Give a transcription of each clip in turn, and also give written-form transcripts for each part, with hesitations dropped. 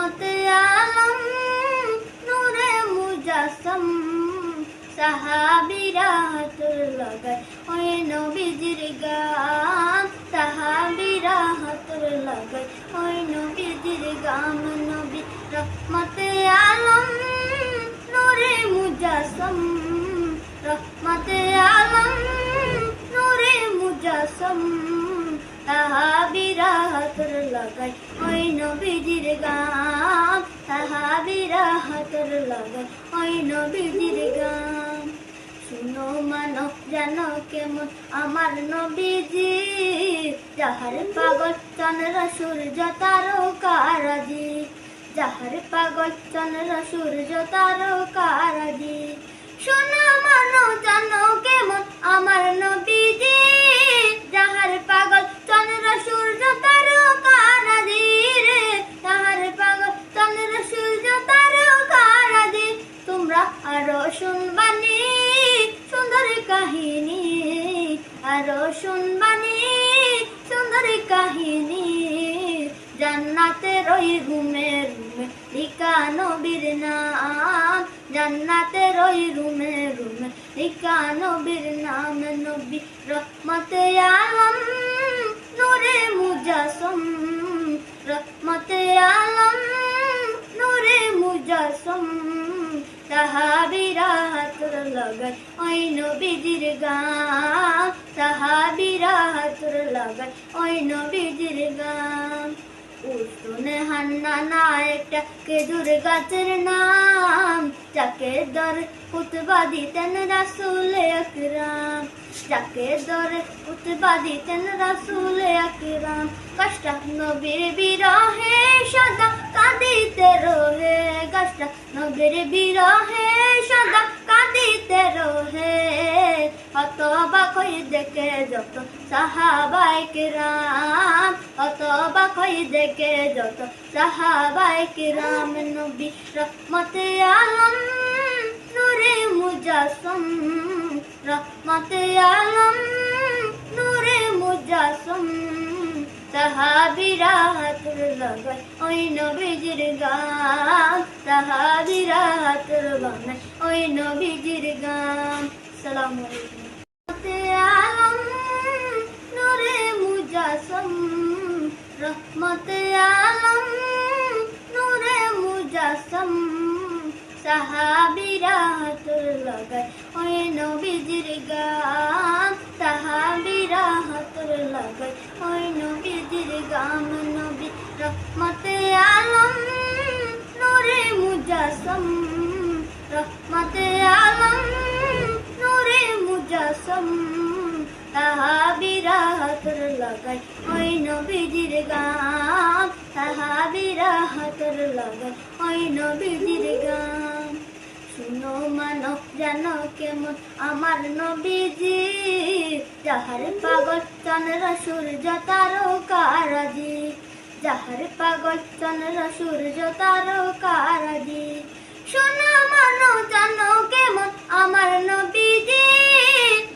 রহমতে আলম নূরে মুজাসম সাহাবীরা হাত লাগায় ওই নবীজির গান সাহাবীরা হাত লাগায় ওই নবীজির গান নবী রহমতে আলম নূরে মুজাসম রহমতে আলম নূরে মুজাসম সাহাবীরা হাত লাগায় ওই নবীজির গান সাহাবীরা হাত লাগায় ওই নবীজির গান শুনো মানব জানো কেমন আমার নবীজি যাহার পাগল চন্দ্র সূর্য তারকারাজি যাহার পাগল চন্দ্র সূর্য তারকারাজি শুনো মানব জানো কেমন আমার নবীজি যাহার পাগল চন্দ্র সূর্য তারকারাজি রে যাহার পাগল চন্দ্র সূর্য তারকারাজি তোমরা আরো শুনবানি সুন্দর কাহিনী আরো শুনবানি সুন্দর কাহিনী জান্নাতের ওই রুমে রুমে লিখা নবীর নাম জান্নাতের ওই রুমে রুমে লিখা নবীর নাম নবী রহমতে আলম নূরে মুজাসম রহমতে আলম নূরে মুজাসম সাহাবীরা হাত লাগায় ওই নবীজির গান সাহাবীরা হাত লাগায় ওই নবীজির গান উসনে হান্নানা একটা খেজুর গাছের নাম যাকে দর খুতবা দিতেন রাসূল আকরাম যাকে দর খুতবা দিতেন রাসূল আকরাম কষ্ট নবীর বিরহে সদা কাঁদিতে রহে কষ্ট নবীর বিরহে সদা কাঁদিতে রহে হতবাক হয়ে দেখে যত সাহাবায়ে কেরাম হতবাক হয়ে দেখে যত সাহাবায়ে কেরাম নবী রহমতে আলম নূরে মুজাসম রহমতে আলম নূরে মুজাসম সাহাবীরা হাত লাগায় ওই নবীজির গান সাহাবীরা হাত লাগায় ওই নবীজির গান আসসালামু আলাইকুম রহমতে আলম নূরে মুজাসম রহমতে আলম নূরে মুজাসম সাহাবীরা হাত লাগায় ওই নবীজির গান সাহাবীরা হাত লাগায় ওই নবীজির গান নবী রহমতে আলম নূরে মুজাসম রহমতে আলম নূরে মুজাসম সাহাবীরা হাত লাগায় ওই নবীজির গান সাহাবীরা হাত লাগায় ওই নবীজির গান শুনো মানব জানো কেমন আমার নবীজি যাহার পাগল চন্দ্র সূর্য তারকারাজি যাহার পাগল চন্দ্র সূর্য তারকারাজি শুনো মানব জানো কেমন আমার নবীজি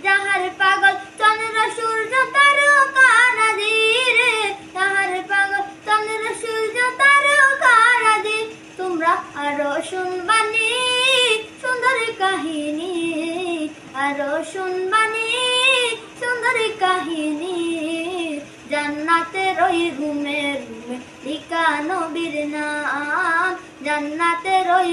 যাহার পাগল চন্দ্র সূর্য তারকারাজি রে যাহার পাগল চন্দ্র সূর্য তারকারাজি তোমরা আরো শুনবানি সুন্দর কাহিনী আরো শুনবানি সুন্দর কাহিনী জান্নাতের ওই রুমে রুমে লিখা নবীর নাম জান্নাতের ওই